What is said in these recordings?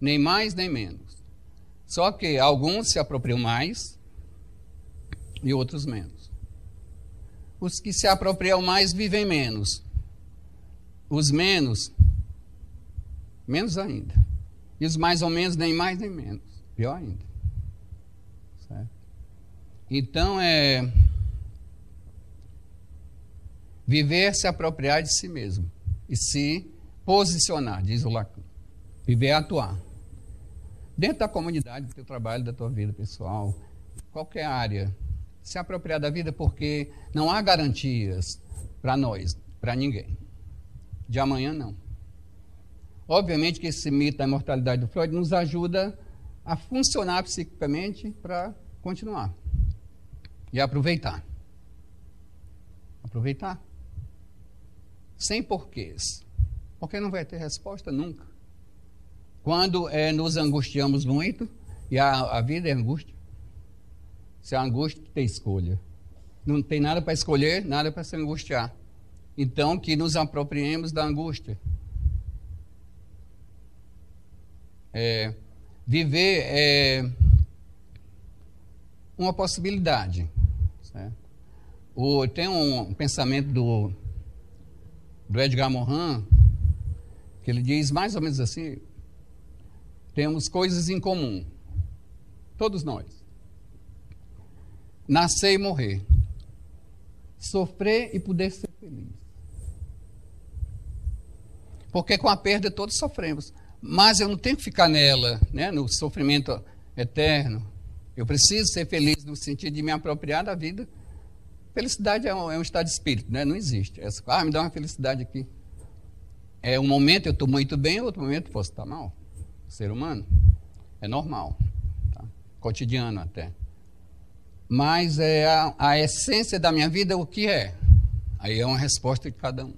nem mais nem menos. Só que alguns se apropriam mais e outros menos. Os que se apropriam mais vivem menos. Os menos ainda. E os mais ou menos, nem mais nem menos. Pior ainda. Certo? Então, viver se apropriar de si mesmo. E se posicionar, diz o Lacan. Viver é atuar. Dentro da comunidade, do teu trabalho, da tua vida pessoal, qualquer área, se apropriar da vida, porque não há garantias para nós, para ninguém. De amanhã, não. Obviamente que esse mito da imortalidade do Freud nos ajuda a funcionar psiquicamente para continuar. E aproveitar. Aproveitar. Sem porquês. Porque não vai ter resposta nunca. Quando nos angustiamos muito, e a vida é angústia. Se a angústia tem escolha. Não tem nada para escolher, nada para se angustiar. Então, que nos apropriemos da angústia. Viver é uma possibilidade. Certo? Tem um pensamento do Edgar Morin, que ele diz mais ou menos assim: temos coisas em comum, todos nós. Nascer e morrer. Sofrer e poder ser feliz. Porque com a perda todos sofremos. Mas eu não tenho que ficar nela, né, no sofrimento eterno. Eu preciso ser feliz no sentido de me apropriar da vida. Felicidade é um estado de espírito, né? Não existe. Me dá uma felicidade aqui. Um momento eu estou muito bem, outro momento eu posso estar mal. Ser humano é normal, tá? Cotidiano até. Mas a essência da minha vida, o que é? Aí é uma resposta de cada um.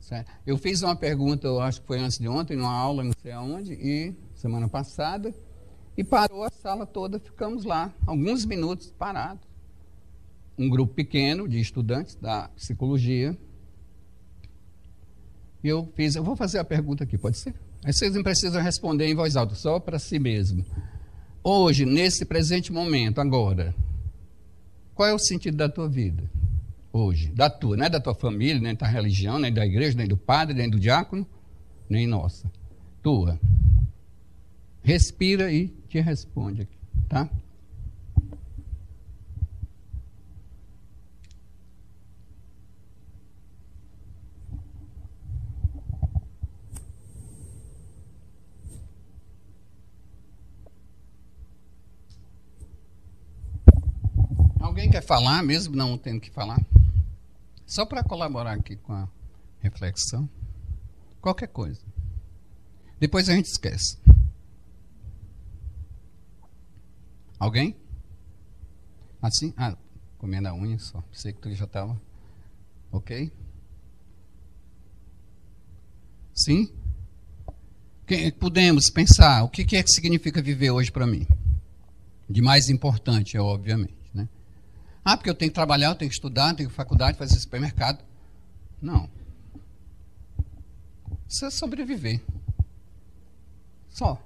Certo? Eu fiz uma pergunta, eu acho que foi antes de ontem, numa aula, não sei aonde, e semana passada, e parou a sala toda, ficamos lá, alguns minutos parados. Um grupo pequeno de estudantes da psicologia. E eu vou fazer a pergunta aqui, pode ser? Aí vocês não precisam responder em voz alta, só para si mesmo. Hoje, nesse presente momento, agora, qual é o sentido da tua vida? Hoje, da tua, não é da tua família, nem da religião, nem da igreja, nem do padre, nem do diácono, nem nossa. Tua. Respira e te responde aqui, tá? Alguém quer falar, mesmo não tendo que falar? Só para colaborar aqui com a reflexão. Qualquer coisa. Depois a gente esquece. Alguém? Assim? Comendo a unha só. Pensei que tu já estava. Ok? Sim? Podemos pensar, o que é que significa viver hoje para mim? De mais importante, obviamente. Porque eu tenho que trabalhar, eu tenho que estudar, eu tenho faculdade, fazer supermercado. Não. Isso é sobreviver. Só.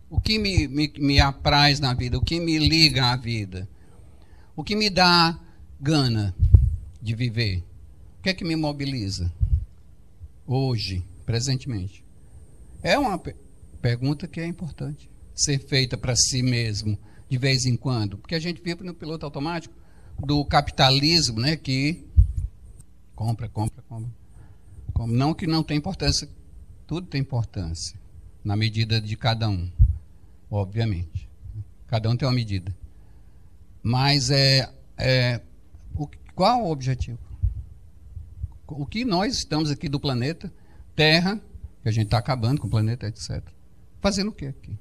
O que me apraz na vida, o que me liga à vida, o que me dá gana de viver, o que é que me mobiliza hoje, presentemente? É uma pergunta que é importante ser feita para si mesmo, de vez em quando, porque a gente vive no piloto automático do capitalismo, né, que compra. Não que não tem importância, tudo tem importância, na medida de cada um, obviamente. Cada um tem uma medida. Mas qual o objetivo? O que nós estamos aqui do planeta, Terra, que a gente está acabando com o planeta, etc. Fazendo o que aqui?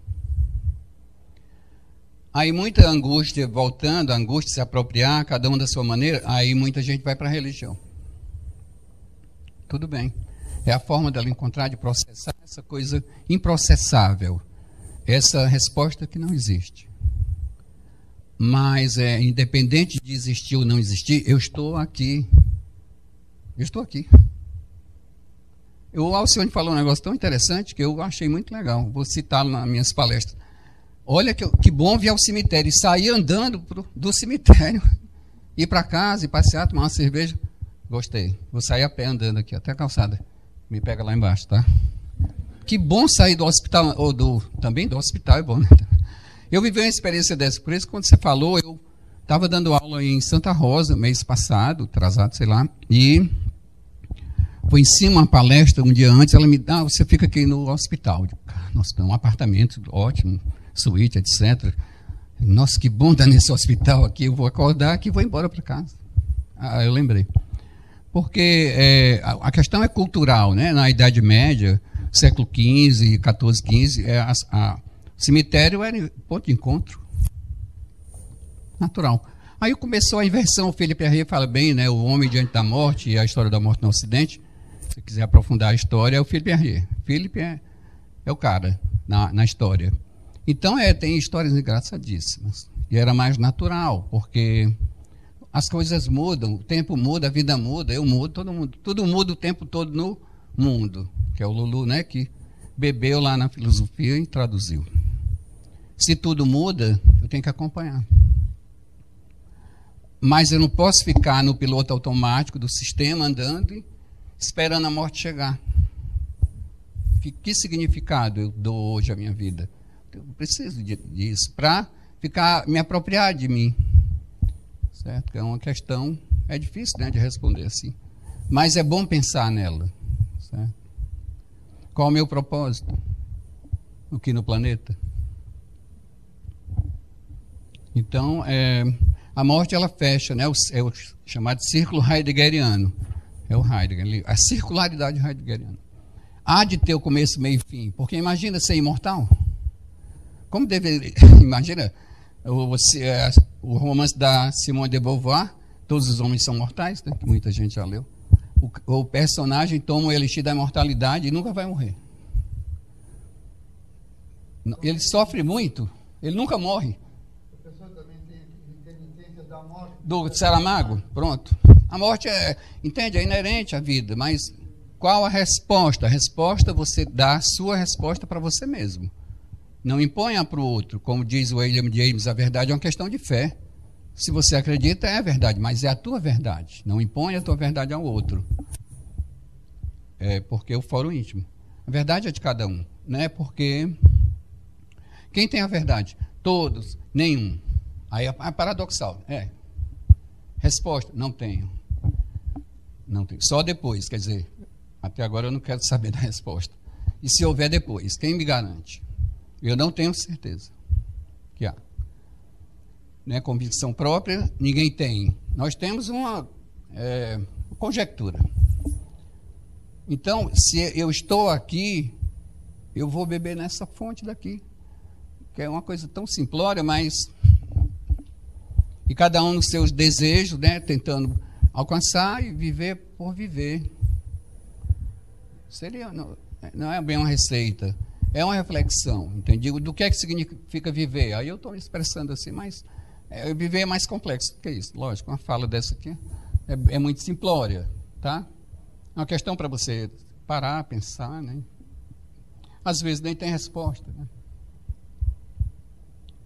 Aí muita angústia, voltando, a angústia se apropriar, cada um da sua maneira, aí muita gente vai para a religião. Tudo bem. É a forma dela encontrar, de processar essa coisa improcessável. Essa resposta que não existe. Mas, independente de existir ou não existir, eu estou aqui. Eu estou aqui. O Alcione falou um negócio tão interessante que eu achei muito legal. Vou citá-lo nas minhas palestras. Olha que bom vir ao cemitério e sair andando do cemitério, ir para casa e passear, tomar uma cerveja. Gostei. Vou sair a pé andando aqui, até a calçada. Me pega lá embaixo, tá? Que bom sair do hospital, também do hospital é bom, né? Eu vivi uma experiência dessa, por isso quando você falou, eu estava dando aula em Santa Rosa, mês passado, atrasado, sei lá, e foi em cima uma palestra um dia antes, ela me dá, você fica aqui no hospital. Nossa, um apartamento ótimo, suíte, etc. Nossa, que bom estar nesse hospital aqui, eu vou acordar aqui e vou embora para casa. Ah, eu lembrei. Porque a questão é cultural, né? Na Idade Média, século XV, XIV, XV, o cemitério era ponto de encontro. Natural. Aí começou a inversão, o Philippe Herrier fala bem, né? O homem diante da morte e a história da morte no Ocidente. Se quiser aprofundar a história, é o Philippe Herrier. Philippe é o cara na história. Então, tem histórias engraçadíssimas. E era mais natural, porque as coisas mudam, o tempo muda, a vida muda, eu mudo, todo mundo. Tudo muda o tempo todo no mundo. Que é o Lulu, né? Que bebeu lá na filosofia e traduziu. Se tudo muda, eu tenho que acompanhar. Mas eu não posso ficar no piloto automático do sistema andando e esperando a morte chegar. Que significado eu dou hoje à minha vida? Eu preciso disso para me apropriar de mim. Certo? É uma questão, é difícil, né, de responder assim. Mas é bom pensar nela. Certo? Qual o meu propósito aqui no planeta? Então, a morte ela fecha, né? É o chamado círculo heideggeriano. É o Heidegger, a circularidade heideggeriana. Há de ter o começo, meio e fim. Porque imagina ser imortal. Como deveria. Imagina o romance da Simone de Beauvoir, Todos os Homens São Mortais, né, que muita gente já leu. O personagem toma o elixir da imortalidade e nunca vai morrer. Ele sofre muito, ele nunca morre. A pessoa também tem intermitência da morte. Do Saramago, pronto. A morte é inerente à vida, mas qual a resposta? A resposta, você dá a sua resposta para você mesmo. Não imponha para o outro. Como diz o William James, a verdade é uma questão de fé. Se você acredita, é a verdade, mas é a tua verdade. Não imponha a tua verdade ao outro. Porque é o fórum íntimo. A verdade é de cada um. Né? Porque quem tem a verdade? Todos, nenhum. Aí é paradoxal. Resposta, não tenho. Não tenho. Só depois, quer dizer, até agora eu não quero saber da resposta. E se houver depois, quem me garante? Eu não tenho certeza que há. Né? Convicção própria, ninguém tem. Nós temos uma conjectura. Então, se eu estou aqui, eu vou beber nessa fonte daqui. Que é uma coisa tão simplória, mas... E cada um nos seus desejos, né? Tentando alcançar e viver por viver. Não é bem uma receita. É uma reflexão, entende? Do que significa viver? Aí eu estou me expressando assim, mas viver é mais complexo do que isso. Lógico, uma fala dessa aqui é muito simplória, tá? É uma questão para você parar, pensar, né? Às vezes nem tem resposta, né?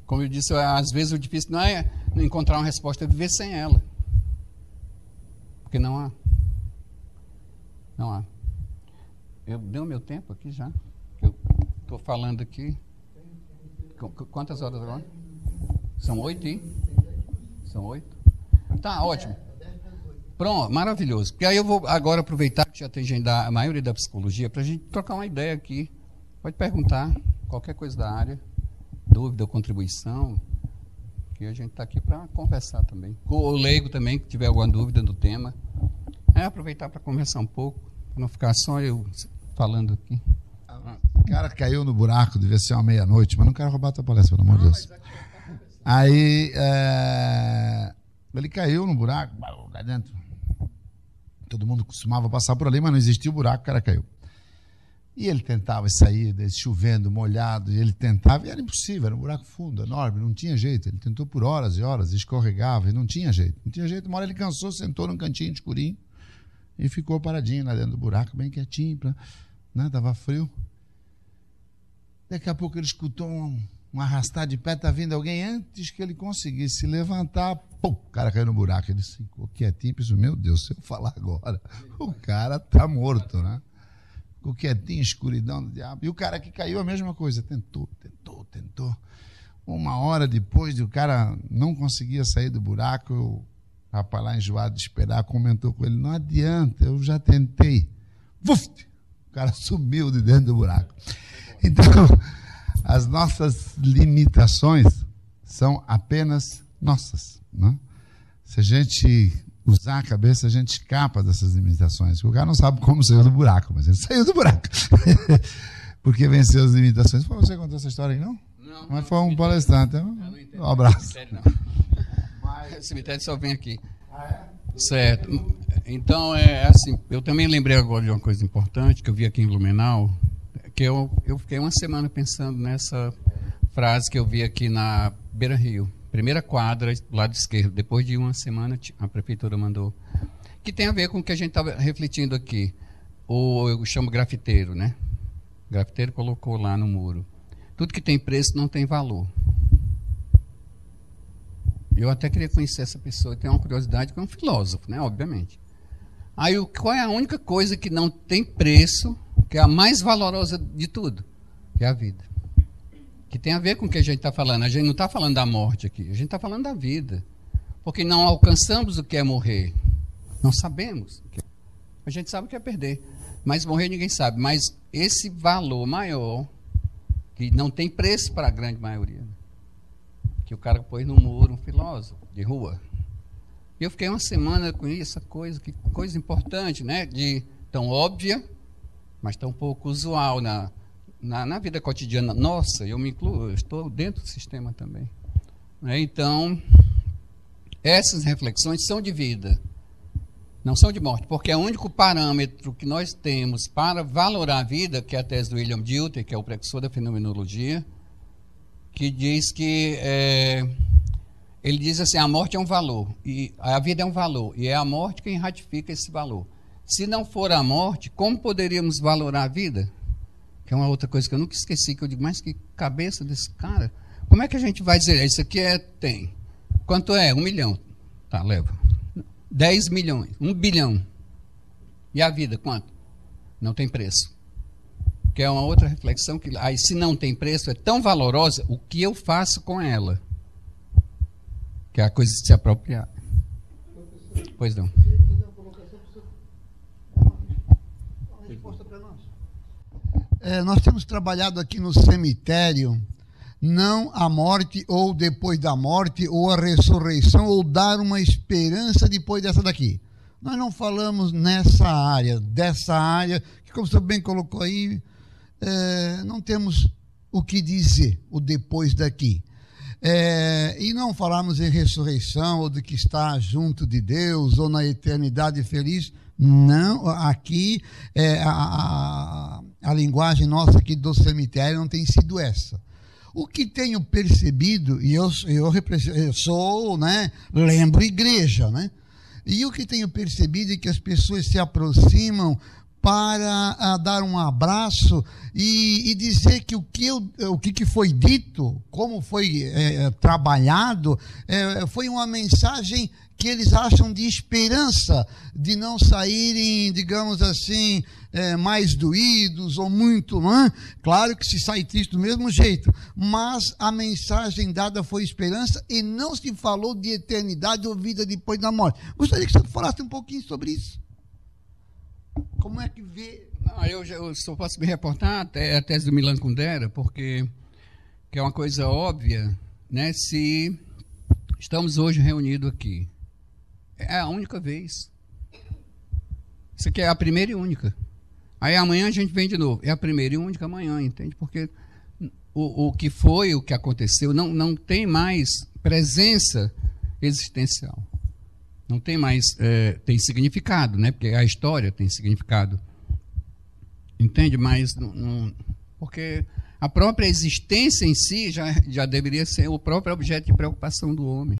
Como eu disse, às vezes o difícil não é encontrar uma resposta, é viver sem ela. Porque não há. Não há. Eu dei o meu tempo aqui já. Eu estou falando aqui. Quantas horas agora? São 8, hein? São 8? Tá, ótimo. Pronto, maravilhoso. Porque aí eu vou agora aproveitar que já tem gente da maioria da psicologia para a gente trocar uma ideia aqui. Pode perguntar qualquer coisa da área, dúvida ou contribuição, que a gente está aqui para conversar também. O leigo também, que tiver alguma dúvida do tema. Aproveitar para conversar um pouco, para não ficar só eu falando aqui. O cara caiu no buraco, devia ser uma meia-noite, mas não quero roubar a tua palestra, pelo amor de Deus. Aí, ele caiu no buraco, lá dentro. Todo mundo costumava passar por ali, mas não existia o buraco, o cara caiu. E ele tentava sair, chovendo, molhado, e ele tentava, e era impossível, era um buraco fundo, enorme, não tinha jeito. Ele tentou por horas e horas, escorregava, e não tinha jeito. Não tinha jeito, uma hora ele cansou, sentou num cantinho escurinho, E ficou paradinho lá dentro do buraco, bem quietinho, né? Tava frio. Daqui a pouco ele escutou um arrastar de pé, tá vindo alguém. Antes que ele conseguisse se levantar, pum, o cara caiu no buraco. Ele ficou quietinho, pensou, meu Deus, se eu falar agora, o cara tá morto, né? Ficou quietinho, escuridão do diabo. E o cara que caiu, a mesma coisa, tentou. 1 hora depois, o cara não conseguia sair do buraco, o rapaz lá enjoado de esperar, comentou com ele, não adianta, eu já tentei. Vuf! O cara sumiu de dentro do buraco. Então, as nossas limitações são apenas nossas, né? Se a gente usar a cabeça, a gente escapa dessas limitações. O cara não sabe como saiu do buraco, mas ele saiu do buraco. Porque venceu as limitações. Foi você que contou essa história aí, não? Não. Mas foi um palestrante. Um abraço. O cemitério só vem aqui. Certo. Então, assim, eu também lembrei agora de uma coisa importante que eu vi aqui em Blumenau, que eu fiquei uma semana pensando nessa frase que eu vi aqui na Beira Rio. Primeira quadra, do lado esquerdo. Depois de uma semana, a prefeitura mandou. Que tem a ver com o que a gente estava refletindo aqui. Eu chamo grafiteiro, né? O grafiteiro colocou lá no muro. Tudo que tem preço não tem valor. Eu até queria conhecer essa pessoa, tenho uma curiosidade, que é um filósofo, né? Obviamente. Aí, qual é a única coisa que não tem preço, que é a mais valorosa de tudo? Que é a vida. Que tem a ver com o que a gente está falando. A gente não está falando da morte aqui, a gente está falando da vida. Porque não alcançamos o que é morrer. Não sabemos. A gente sabe o que é perder. Mas morrer ninguém sabe. Mas esse valor maior, que não tem preço para a grande maioria, que o cara pôs no muro, um filósofo de rua. E eu fiquei uma semana com essa coisa, que coisa importante, né? De tão óbvia, mas tão pouco usual na vida cotidiana nossa. Eu me incluo, eu estou dentro do sistema também. Então, essas reflexões são de vida, não são de morte, porque é o único parâmetro que nós temos para valorar a vida, que é a tese do William Dilthey, que é o precursor da fenomenologia, que diz que ele diz assim, a morte é um valor, e a vida é um valor, e é a morte quem ratifica esse valor. Se não for a morte, como poderíamos valorar a vida? Que é uma outra coisa que eu nunca esqueci, que eu digo, mas que cabeça desse cara. Como é que a gente vai dizer, isso aqui tem? Quanto é? 1 milhão. Tá, leva. 10 milhões, 1 bilhão. E a vida, quanto? Não tem preço. Que é uma outra reflexão, que aí, se não tem preço, é tão valorosa, o que eu faço com ela? Que é a coisa de se apropriar. Pois não. Nós temos trabalhado aqui no cemitério, não a morte ou depois da morte, ou a ressurreição, ou dar uma esperança depois dessa daqui. Nós não falamos dessa área, que como o senhor bem colocou aí, não temos o que dizer, o depois daqui. E não falamos em ressurreição, ou de que está junto de Deus, ou na eternidade feliz. Não, aqui a linguagem nossa aqui do cemitério não tem sido essa. O que tenho percebido, e eu sou, né, lembro igreja, né? E o que tenho percebido é que as pessoas se aproximam para dar um abraço e dizer que o que foi dito, como foi trabalhado, foi uma mensagem que eles acham de esperança, de não saírem, digamos assim, mais doídos ou muito, né? Claro que se sai triste do mesmo jeito, mas a mensagem dada foi esperança e não se falou de eternidade ou vida depois da morte. Gostaria que você falasse um pouquinho sobre isso. Como é que vê? Eu só posso me reportar até a tese do Milan Kundera, porque que é uma coisa óbvia, né? Se estamos hoje reunidos aqui, é a única vez. Isso aqui é a primeira e única. Aí amanhã a gente vem de novo. É a primeira e única amanhã, entende? Porque o que foi, o que aconteceu, não tem mais presença existencial. Não tem mais, tem significado, né? Porque a história tem significado. Entende? Mas porque a própria existência em si já deveria ser o próprio objeto de preocupação do homem.